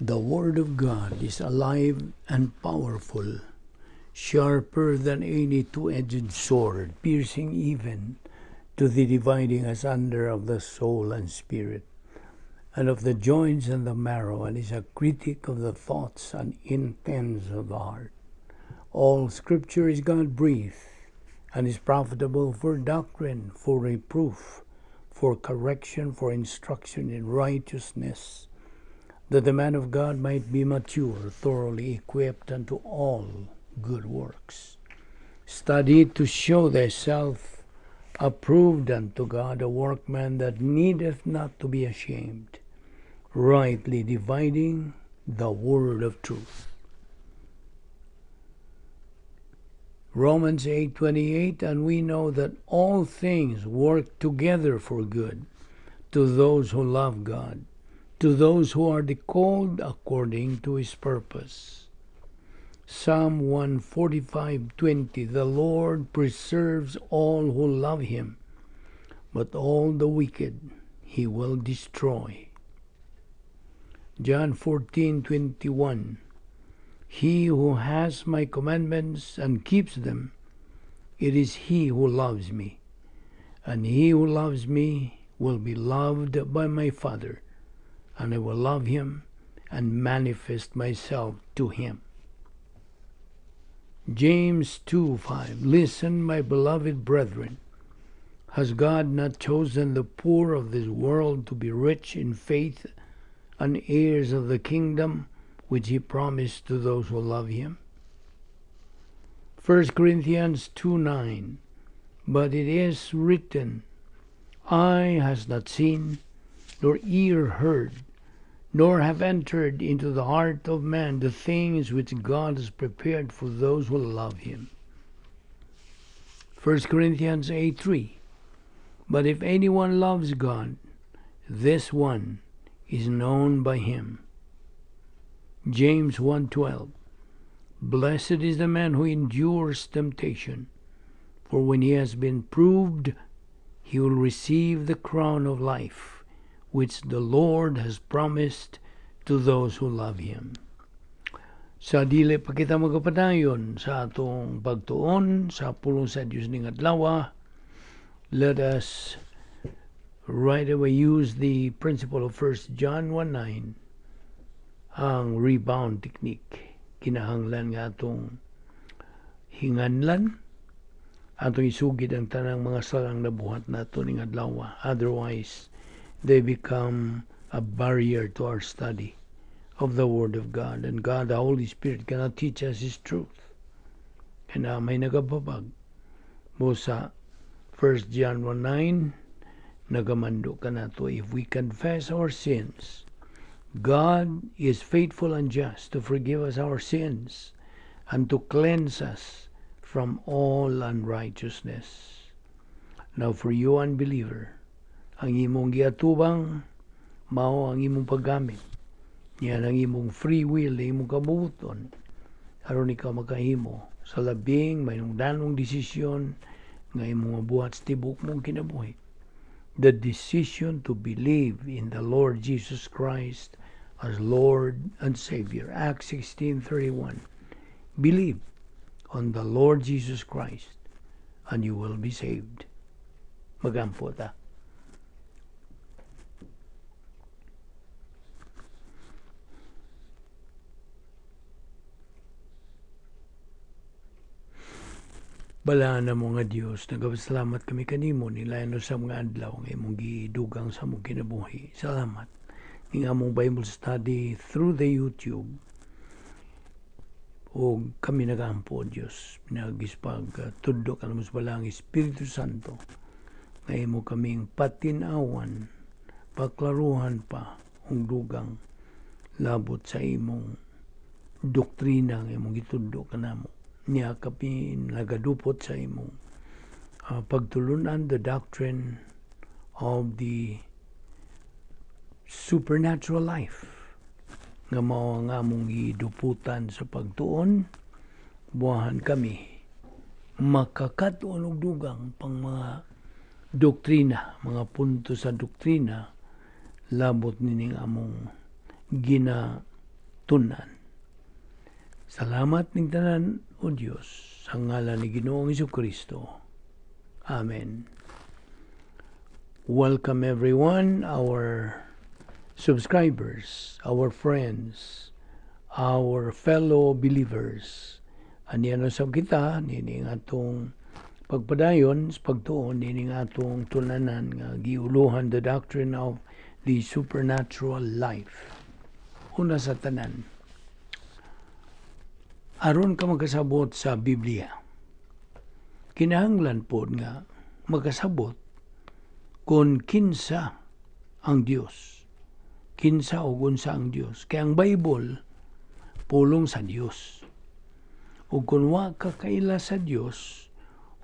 The Word of God is alive and powerful, sharper than any two-edged sword, piercing even to the dividing asunder of the soul and spirit, and of the joints and the marrow, and is a critic of the thoughts and intents of the heart. All Scripture is God-breathed, and is profitable for doctrine, for reproof, for correction, for instruction in righteousness, that the man of God might be mature, thoroughly equipped unto all good works. Study to show thyself approved unto God, a workman that needeth not to be ashamed, rightly dividing the word of truth. Romans 8:28, and we know that all things work together for good to those who love God, to those who are called according to his purpose. Psalm 145:20, the Lord preserves all who love him, but all the wicked he will destroy. John 14:21, he who has my commandments and keeps them, it is he who loves me, and he who loves me will be loved by my Father, and I will love him and manifest myself to him. James 2:5, listen, my beloved brethren, has God not chosen the poor of this world to be rich in faith and heirs of the kingdom which he promised to those who love him? 1 Corinthians 2:9, but it is written, eye has not seen, nor ear heard, nor have entered into the heart of man the things which God has prepared for those who love him. 1 Corinthians 8:3, but if anyone loves God, this one is known by him. James 1:12, blessed is the man who endures temptation, for when he has been proved, he will receive the crown of life, which the Lord has promised to those who love him. Sa dili pa kita magapadayon sa atong pagtuon sa pulong sa Diyos ning adlaw, let us right away use the principle of 1 John 1:9, ang rebound technique. Kinahanglan nga atong hinganlan, atong isugid ang tanang mga salang nabuhat nato ning adlaw. Otherwise, they become a barrier to our study of the Word of God. And God, the Holy Spirit, cannot teach us His truth. Kaya may nagababag mo sa 1 John 1:9, nagamando ka na to. If we confess our sins, God is faithful and just to forgive us our sins and to cleanse us from all unrighteousness. Now for you unbeliever, ang imong giatubang mao ang imong paggamit. Yan ang imong free will, imong kabuton aron ikaw makahimo sa labing mayungdanong desisyon nga imong mabuhat sa tibok mong kinabuhi. The decision to believe in the Lord Jesus Christ as Lord and Savior. Acts 16:31. Believe on the Lord Jesus Christ and you will be saved. Magampo ta. Bala na mo nga Diyos, nagapasalamat kami kanimo nilayan sa mga adlaw nga imong gidugang sa mong kinabuhi. Salamat. Ning among Bible study through the YouTube. O kami nagampo Diyos, pinagispag tudlo ka naman sa balang Espiritu Santo. Nga imo kaming patinawan, paklaruhan pa ang dugang labot sa imong doktrina nga imong gitudlo ka namo. Niya kapin nagadupot sa imong pagtulunan the doctrine of the supernatural life nga mao nga among giduputan sa pagtuon. Buhahan kami makakatuon og dugang pang mga doktrina, mga punto sa doktrina labot nining among tunan. Salamat ning tanan o Dios sa ngalan ni Ginoong Jesucristo. Amen. Welcome everyone, our subscribers, our friends, our fellow believers. Aniano sa kita, nining atong pagpadayon, pagtuon, nining atong tunanan nga giuluhan the doctrine of the supernatural life. Una sa tanan, aron ka magkasabot sa Biblia, kinahanglan po nga magkasabot kung kinsa ang Diyos. Kinsa o unsa ang Diyos. Kaya ang Bible, pulong sa Diyos. O kung wa ka kaila sa Diyos,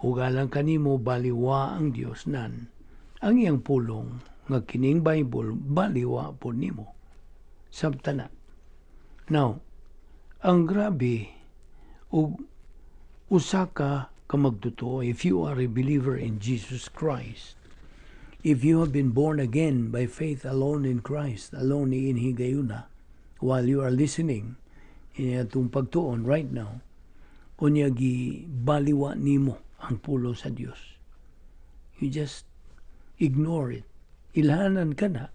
o galang kanimo baliwa ang Diyos nan, ang iyang pulong nga kining Bible, baliwa po nimo. Sabtana. Now, ang grabe, o usa ka magtuto, if you are a believer in Jesus Christ, if you have been born again by faith alone in Christ, alone in higayuna, while you are listening in atong pagtuon right now, unya gi baliwa nimo ang pulo sa Dios. You just ignore it. Ilhanan ka na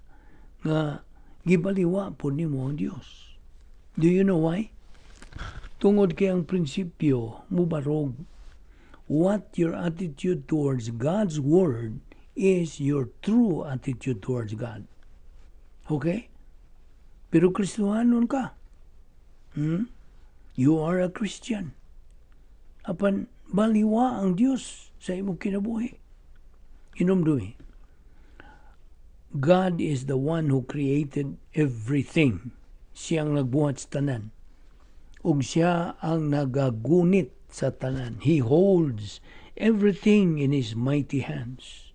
nga gibaliwa po nimo ang Dios. Do you know why? Tungod kay ang prinsipyo mubarog. What your attitude towards God's Word is your true attitude towards God. Okay? Pero Kristohanon ka. You are a Christian. Apan baliwa ang Dios sa imong kinabuhi. Inumdumi. God is the one who created everything. Siyang nagbuhat sa tanan. Ug siya ang nagagunit sa tanan. He holds everything in His mighty hands.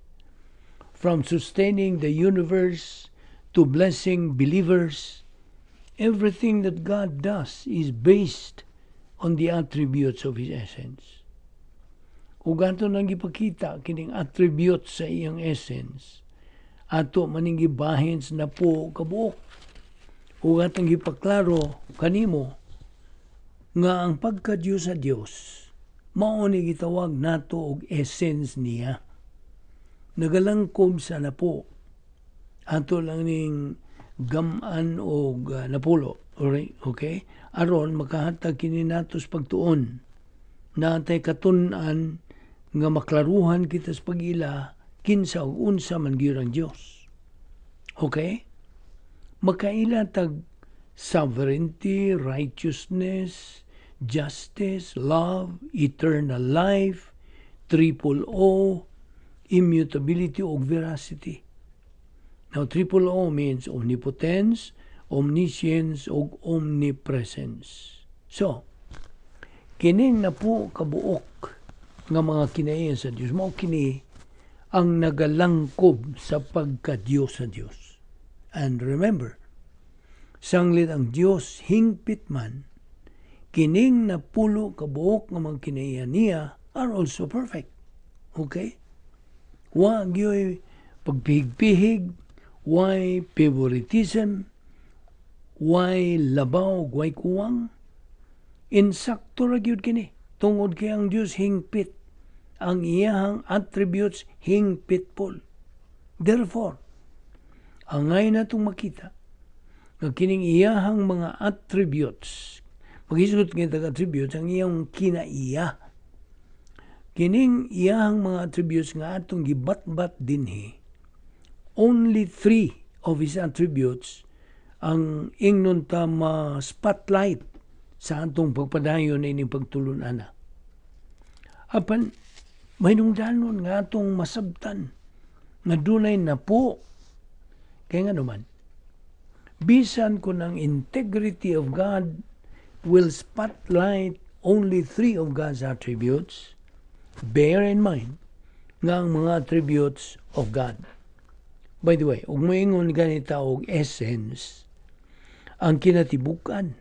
From sustaining the universe to blessing believers, everything that God does is based on the attributes of His essence. Ug ato nang gipakita kining attributes sa iyang essence, ato maning gibahin na po kabuok. Ug atong gipaklaro kanimo nga ang pagka-Dios sa Dios mao ni gitawag nato og essence niya. Nagalangkob sa napo. Ato lang ning gaman og napulo. Okay? Aron makahatag kini natos pagtuon. Natay katun-an nga maklaruhan kita sa pag-ila kinsa og unsa man gyud ang Dios. Okay? Makaila tag sovereignty, righteousness, justice, love, eternal life, triple O, immutability o veracity. Now, triple O means omnipotence, omniscience, o omnipresence. So, kining na po kabuok nga mga kinaiyan sa Diyos, mao kini ang nagalangkob sa pagka-Diyos sa Diyos. And remember, sanglit ang Diyos hingpit man, kining napulo kabuok nga mga kinaiyan niya are also perfect. Okay? Wa gyoy pagpihig-pihig, why favoritism, why labaw, why kuwang. Insakto ra gyud kini. Tungod kay ang Dios hingpit, ang iyahang attributes hingpitpol. Therefore, angay natong makita nga kining iyahang mga attributes, maghisgot nga attributes ang iyang kinaiya. Kining iyahang mga attributes nga atong gibatbat dinhi, only 3 of His attributes ang ingnon ta ma-spotlight sa atong pagpadayon na ining pagtulun-ana. Apan, may nungdanon nga atong masabtan nga dunay na po. Kaya nga naman, bisan ko ng integrity of God will spotlight only 3 of God's attributes, bear in mind nga ang mga attributes of God. By the way, ug moingon ganita og essence, ang kinatibukan,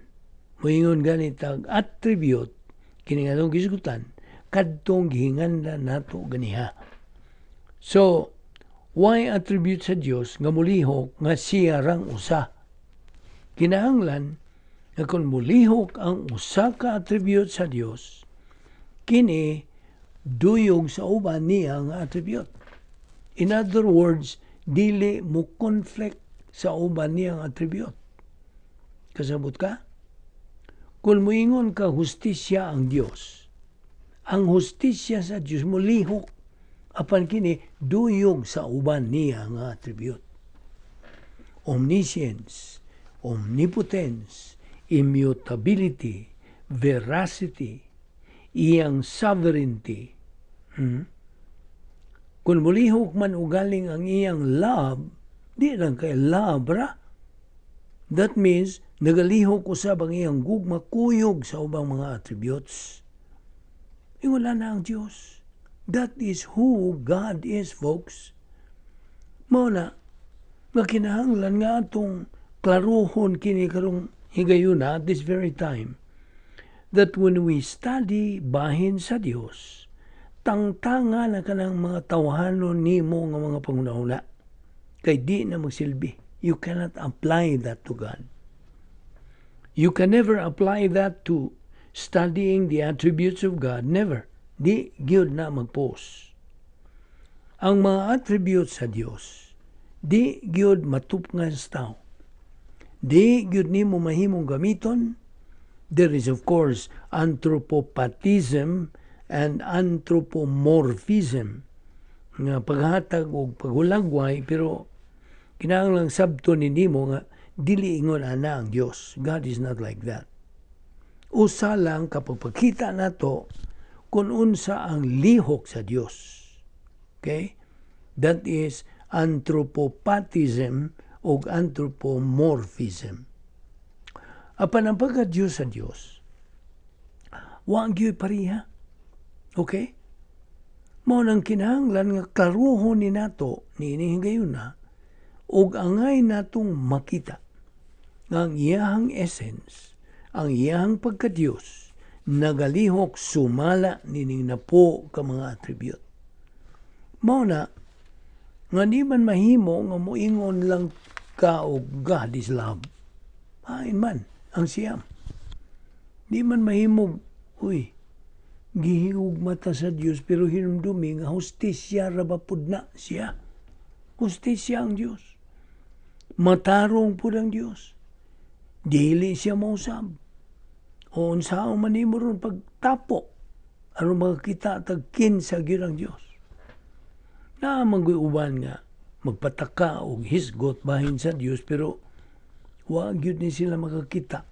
moingon ganita og attribute, kini nga itong gisgutan, kadtong gihinganda nato ganiha. So, why attribute sa Dios nga mulihok nga siya rang usa? Kinahanglan nga kung mulihok ang usa ka attribute sa Dios, kini duyog sa uban niya nga attribute. In other words, dili mo conflict sa uban niya nga attribute. Kasabot ka? Kung muingon ka hustisya ang Dios, ang hustisya sa Dios mulihok apan kini duyog sa uban niya nga attribute. Omniscience, omnipotence, immutability, veracity, iyang sovereignty. Kung mulihok man ugaling ang iyang love, di lang kay love ra. That means, nagalihok usab ang iyang gugma kuyog sa ubang mga attributes. Wala na ang Diyos. That is who God is, folks. Mao na, kinahanglan nga atong klaruhon kini karong higayuna at this very time, that when we study bahin sa Dios, tangtanga na kanang mga tawhanon nimo nga mga pangunahuna, kay di na magsilbi. You cannot apply that to God. You can never apply that to studying the attributes of God. Never. Di gyud na magpos. Ang mga attributes sa Dios, di gyud matupngan sa tao. Di gyud nimo mahimong gamiton. There is of course anthropopathism and anthropomorphism nga paghatag o paghulagway, pero kinahanglan sabto ni nimo nga dili ingon ana ang Dios. God is not like that. Usa lang kapag pagkita nato kung unsa ang lihok sa Dios. Okay? That is anthropopathism o anthropomorphism. Apan ang pagka-Diyos sa Diyos, wa ang gyud pariha. Okay? Mao nang kinahanglan nga klaruhon ni nato ni hingayuna ug angay natong makita nga ang iyahang essence, ang iyahang pagka-Diyos, nagalihok sumala nining napo ka mga attribute. Mao na nga di man mahimo nga moingon lang ka og God is love. Hain man ang siyam. Di man mahimo, gihigog mata sa Dios pero hinumdumi nga hustisya ra ba pud na siya. Hustisya ang Dios. Matarong pud ang Dios. Dili siya mausab. O unsaon man nimo ron pagtapo aron makakita tagkin sa gyud ang Dios. Na uban nga magpataka og hisgot bahin sa Dios pero wa gyud ni sila makakita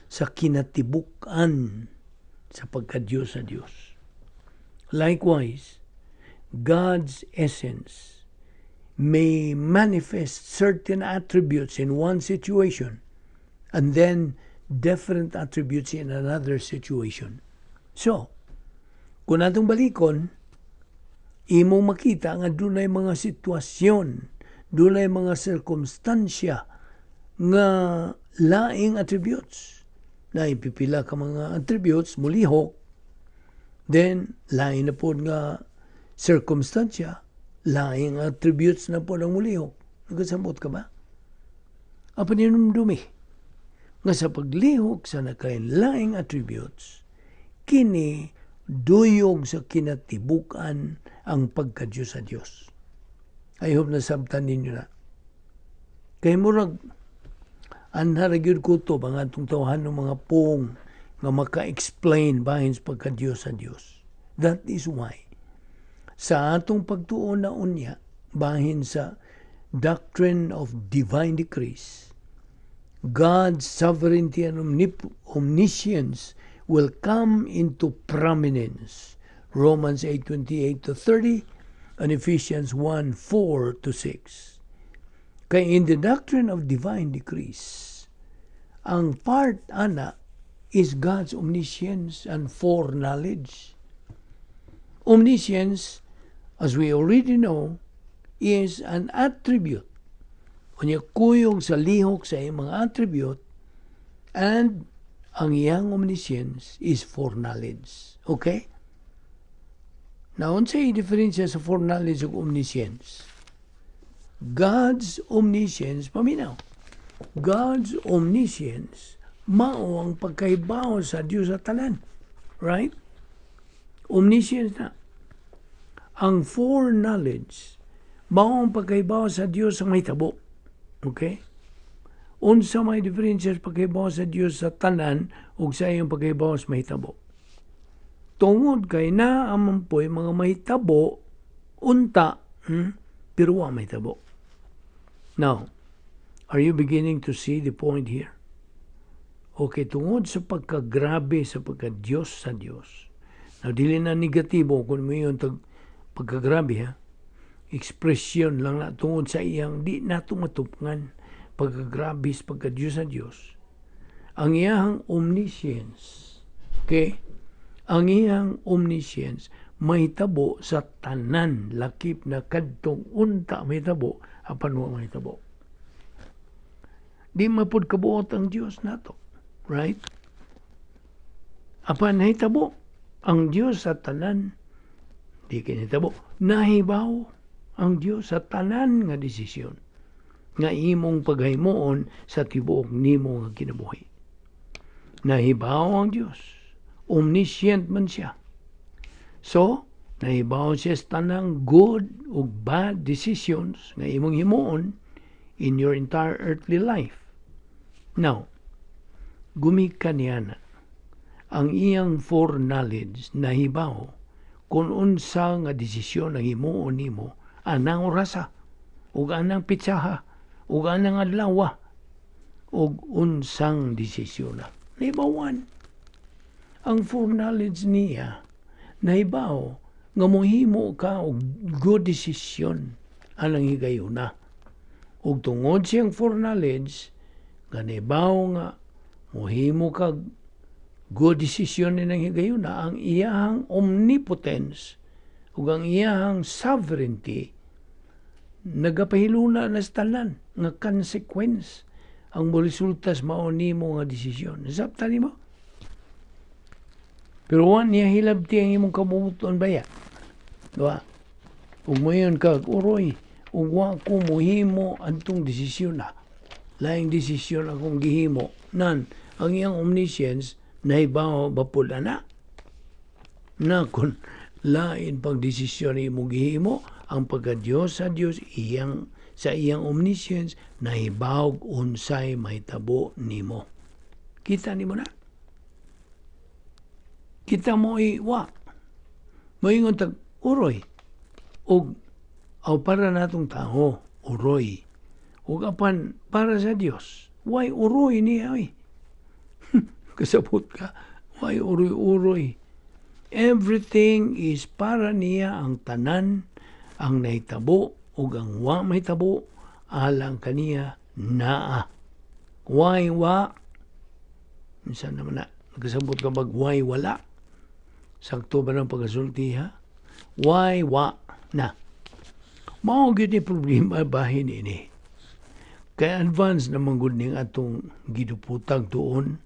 sa kinatibuk-an sa pagka-Diyos sa Diyos. Likewise, God's essence may manifest certain attributes in one situation and then different attributes in another situation. So, kung natong balikon, imong makita nga dunay mga sitwasyon, dunay mga sirkumstansya nga laing attributes. Na ipipila ka mga attributes, mulihok, then lain na po nga circumstansya, laing attributes na po ng mulihok. Nagkasambot ka ba? Apa ninumdumi nga sa paglihok sa nakainlaing attributes, kini duyog sa kinatibukan ang pagka-Diyos sa Diyos. I hope na sabtan ninyo na. Kaya murag, anharagyod ko ito, mga itong tawahan ng mga pong nga maka-explain bahin sa pagka-Diyos sa Diyos. That is why, sa atong pagtuon na unya, bahin sa Doctrine of Divine Decrees, God's sovereignty and omniscience will come into prominence. Romans 8:28-30 and Ephesians 1:4-6. Kaya in the doctrine of divine decrees, ang part ana is God's omniscience and foreknowledge. Omniscience, as we already know, is an attribute. Kunya kuyog sa lihok sa iyang mga attribute, and ang iyang omniscience is foreknowledge. Okay? Now, unsay diferensya sa foreknowledge ug omniscience? God's omniscience, paminaw, God's omniscience mao ang pagkaibaw sa Dios sa tanan. Right? Omniscience na. Ang foreknowledge, mao ang pagkaibaw sa Dios sa may tabo. Okay? Unsa may diferensya sa pagkaibaw sa Dios sa tanan ug sa iyang pagkaibaw sa may tabo. Tungod kay naa man po'y mga may tabo, unta, pero wa may tabo. Now, are you beginning to see the point here? Okay, tungod sa pagkagrabe sa pagka-Diyos sa Diyos. Now, dili na negatibo kung may yung pagkagrabe, ha? Ekspresyon lang na tungod sa iyang di nato matupungan pagkagrabe sa pagka-Diyos sa Diyos. Ang iyang omniscience, okay? Ang iyang omniscience may tabo sa tanan lakip na kadtong unta may tabo apan wa may tabo. Di mapud kabuot ang Dios nato. Right? Apan nahitabo ang Dios sa tanan, di kinitabo. Nahibaw ang Dios sa tanan nga desisyon nga imong paghaymoon sa tibuok nimo nga kinabuhi. Nahibaw ang Dios. Omniscient man siya. So, nahibaw siya sa tanang good ug bad decisions nga imong himuon in your entire earthly life. Now, gumikan niya na ang iyang foreknowledge na hibaw kung unsa nga desisyon ang himuon nimo anang orasa ug anang pitsaha ug anang adlaw ug unsang desisyon na nahibawan. Ang foreknowledge niya nahibaw nga mohimo ka og good desisyon anang higayuna ug tungod siyang foreknowledge nga nahibaw nga mohimo kag good decision ni nang higayuna ang iyahang omnipotence ug ang iyahang sovereignty nagapahiluna na sa tanan nga consequence ang resultas mao nimo nga desisyon. Nasabtan nimo? Pero wan niya hilabti ang imong kabubuton baya. Diba? Ug mayon kag uroy ug wa ko mohimo antong desisyon na. Laing desisyon akong gihimo nan ang iyang omniscience nahibaw bapod ana na kung lain pang desisyon imong gihimo ang pagka-Diyos sa Diyos iyang sa iyang omniscience nahibaw unsay mahitabo nimo. Kita nimo na. Kita mo wa moingon tag uroy ug aw para natong tao uroy ug apan para sa Dios why uroy niya oy. Kasabot ka, why uroy-uroy. Everything is para niya ang tanan, ang nahitabo, o ang wa mahitabo, alang kaniya naa. Why wa? Minsan naman na, kasabot ka why wala? Sakto ba ng pagkasulti ha? Why wa na? Mao gyud ni problema bahin ini. Kaya advance naman gud ning atong giduputag tuon.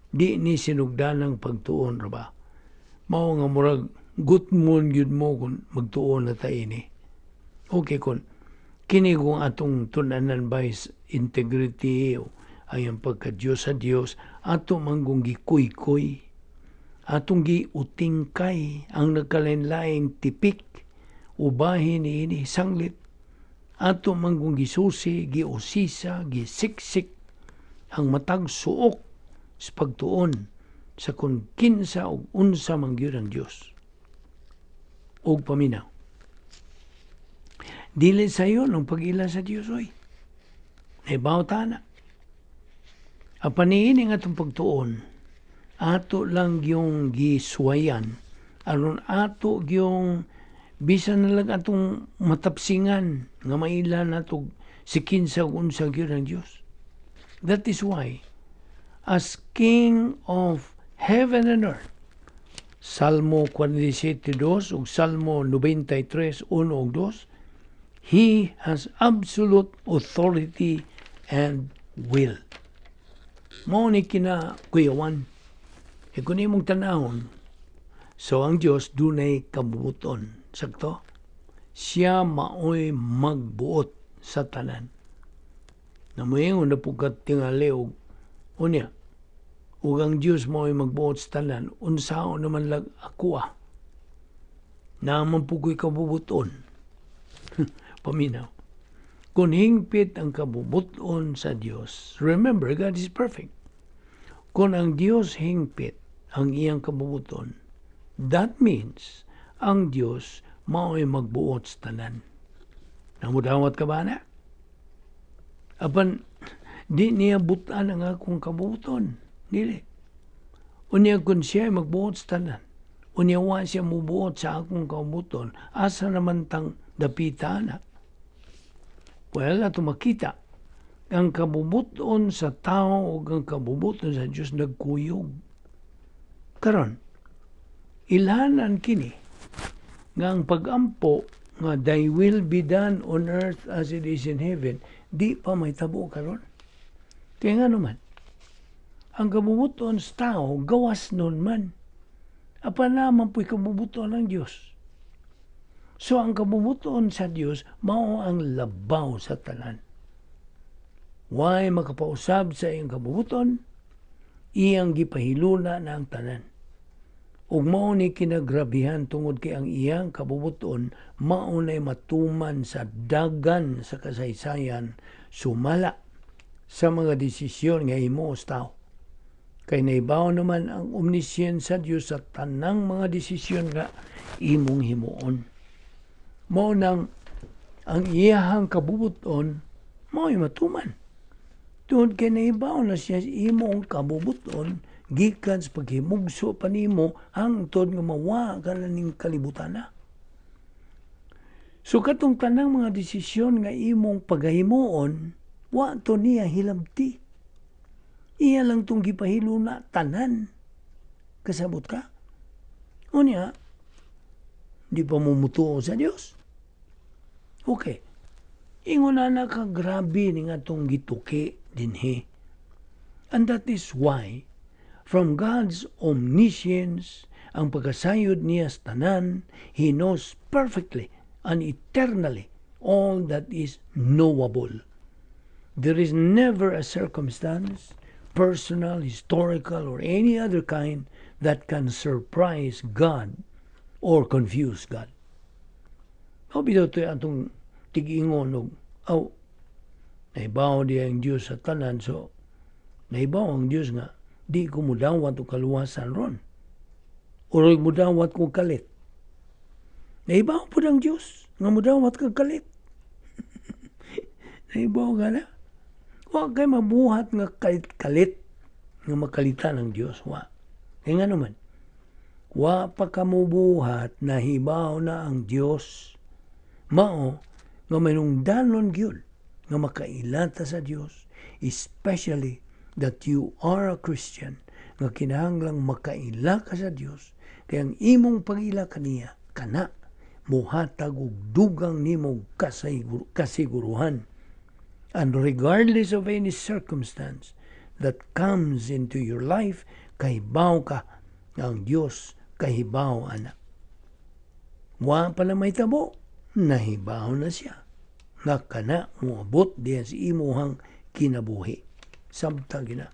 Di ni sinugdanang pagtuon ra ba? Mao nga murag gutmon gyud mo kung magtuon na ta ini. Okay kon kini kung atong tunanan by integrity o ayang pagka-Diyos sa Diyos ato manggong gikuy-kuy atong giutingkay ang nagkalain-laing tipik ubahin ini sanglit ato manggong gisusi giusisa gisiksik ang matag suok sa pagtuon sa kung kinsa o unsa man gyud ang Dios og paminaw. Dili sayo ng pag-ila sa Dios oy. Naibaw ta na. Apaniin nga itong pagtuon ato lang yung giswayan aron ato yung bisan na lang atong matapsingan nga maila nato si kinsa o unsa gyud ang Dios. That is why as King of heaven and earth. Salmo 47:2 ug Salmo 93:1 ug 2. He has absolute authority and will. Mao ni kinakuyawan. E kung imong tanahon, so ang Dios dunay kabubuton. Sakto? Siya maoy magbuot sa tanan. Namoy na pukat tingali og unya. ug ang Dios mo ay magbuot sa tanan, unsao naman lag ako naman po ko'y kabubuton. Paminaw. Kung hingpit ang kabubuton sa Dios, remember, God is perfect. Kung ang Dios hingpit ang iyang kabubuton, that means ang Dios mao'y magbuot sa tanan. Namudawat ka ba na? Apan, di niya butan ang akong kabubuton. Dili. Unya kung siya magbuot sa tanan, unya wa siya mubuot sa akong kabubuton, asa naman tang dapita na? Well, ato makita, ang kabubuton sa tao o ang kabubuton sa Diyos nagkuyog. Karon, ilhanan kini nga ang pagampo nga thy will be done on earth as it is in heaven, di pa may tabo karon. Kaya nga naman, ang kabubuton sa tao, gawas nun man. Apa naman po'y kabubuton ng Diyos. So, ang kabubuton sa Diyos, mao ang labaw sa tanan. Why makapausab sa iyang kabubuton? Iyang gipahiluna na ang tanan. Ug mao ni kinagrabihan tungod kay ang iyang kabubuton, mao na'y matuman sa dagan sa kasaysayan, sumala sa mga desisyon nga himo sa tao. Kay naibaw naman ang omniscience sa Diyos sa tanang mga desisyon nga imong himuon. Mao nang ang iyahang kabubuton mao'y matuman. Tungod kay naibaw na siya imong kabubuton gikan sa paghimugso pa nimo hangtod nga mawa ka na ning kalibutan na. So katong tanang mga desisyon nga imong paghimuon, wa to niya hilabti. Iya lang tong gipahilo na tanan. Kasabot ka? Unya, di pa mumutuo sa Dios. Okay. Ingon na ka grabe ni nga tong gituki dinhi. And that is why, from God's omniscience, ang pagkasayod niya sa tanan, He knows perfectly and eternally all that is knowable. There is never a circumstance, personal, historical, or any other kind that can surprise God or confuse God. Balbido ito atong tig-ingon og naibaw diya ang Diyos sa tanan, so naibaw ang Diyos nga di ko mudawat o kaluwasan ron. O mudawat ko kalit. Naibaw po ng Diyos nga mudawat kag kalit. Naibaw ka na? Huwag kayo mabuhat nga kalit-kalit nga makalitan ng Diyos. Wa. Kaya nga naman, wa pa kamubuhat na hibaw na ang Diyos. Mao, nga mayroong danon gyud nga makailata sa Diyos, especially that you are a Christian, nga kinahanglang makaila ka sa Diyos, kaya ang imong pag-ila kaniya, kana, muhatag og dugang nimo kasiguruhan. And regardless of any circumstance that comes into your life, kahibaw ka ang Diyos, kahibaw anak. Wa pa na may tabo, nahibaw na siya. Nga kana muabot diyan sa imuhang kinabuhi. Samtang gina.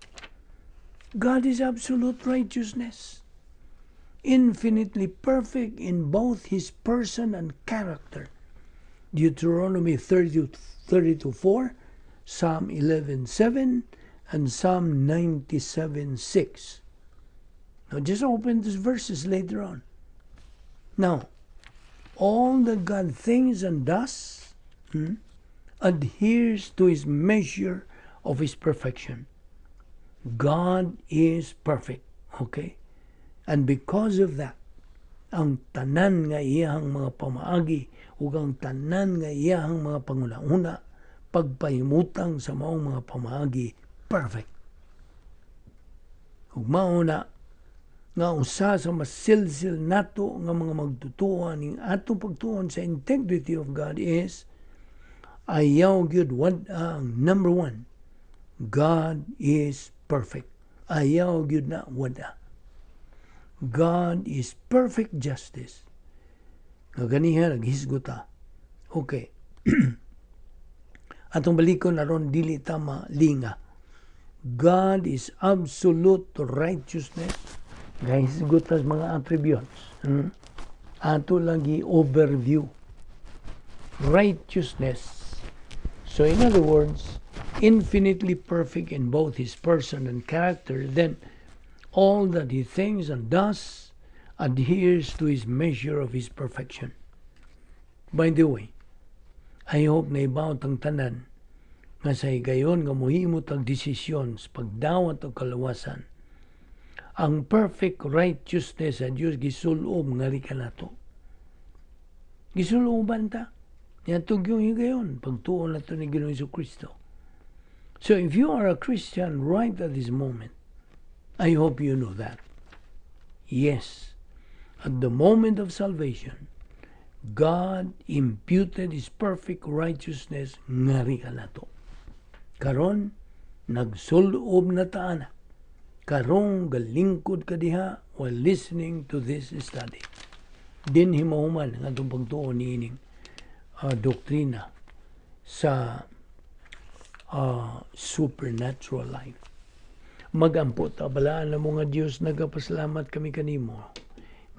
God is absolute righteousness, infinitely perfect in both His person and character. Deuteronomy 32:4, Psalm 11:7, and Psalm 97:6. Now just open these verses later on. Now, all that God thinks and does adheres to His measure of His perfection. God is perfect. Okay? And because of that, ang tanan nga iyahang mga pamaagi ug ang tanan nga iyahang mga panguna-una pagpahimutang sa maong mga pamaagi perfect. Ug mauna nga usa sa masilsil nato nga mga magtutuan ning atong pagtuon sa integrity of God is ayaw gyud ang number one. God is perfect. Ayaw gyud na wada. God is perfect justice. Nga ganiha naghisgota. Okay. Atong balikon aron dili ta malinga. God is absolute righteousness. Guys, gutas mga attributes. Ato lagi overview. Righteousness. So in other words, infinitely perfect in both his person and character, then all that he thinks and does adheres to his measure of his perfection. By the way, I hope na ibawat ang tanan nga sa higayon nga muhimot ang desisyon sa pagdawat o kalawasan. Ang perfect righteousness sa Diyos gisulob nga rika nato. Gisuloban ta. Yatog yung higayon pagtuon nato ni Ginoong Jesucristo. So if you are a Christian right at this moment, I hope you know that. Yes, at the moment of salvation, God imputed His perfect righteousness nga rika nato. Karon, nagsulob na taana. Karong galingkod ka diha while listening to this study. Din himahuman nga itong pagtuon niining doktrina sa supernatural life. Magampot, abalaan na mga Diyos, nagapasalamat kami kanimo.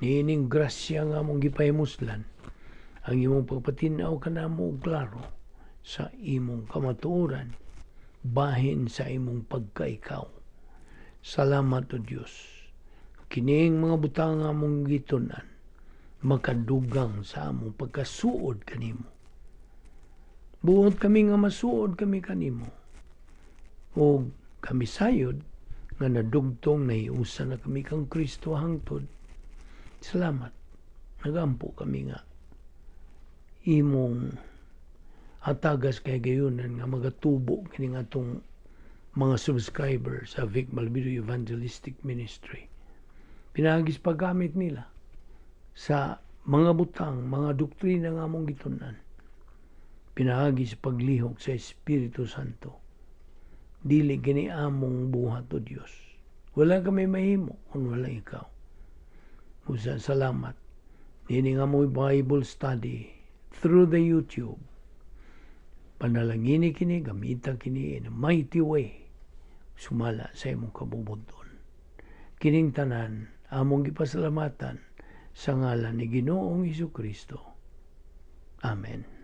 Niining grasya nga mong gipahimuslan. Ang imong pagpatinaw ka na mo klaro sa imong kamatuoran, bahin sa imong pagkaikaw. Salamat o Diyos. Kining mga butang nga mong gitunan, makadugang sa among pagkasuod kanimo. Buot kami nga masuod kami kanimo. O kami sayod, nga nadugtong na iusa na kami kang Kristo hangtod. Salamat. Nagampo kami nga imong hatagas kay gayunan nga magatubo kining atong mga subscribers sa Balbido Evangelistic Ministry. Pinagis paggamit nila sa mga butang, mga doktrina nga mong gitunan. Pinagis paglihok sa Espiritu Santo. Dili gini among buhat o Diyos. Wala kami mahimo kung wala ikaw. Usa salamat. Nini nga mo Bible study through the YouTube. Panalangini kini, gamita kini in a mighty way. Sumala sa imong kabubunton. Kining tanan, among gipasalamatan sa ngalan ni Ginoong Jesucristo. Amen.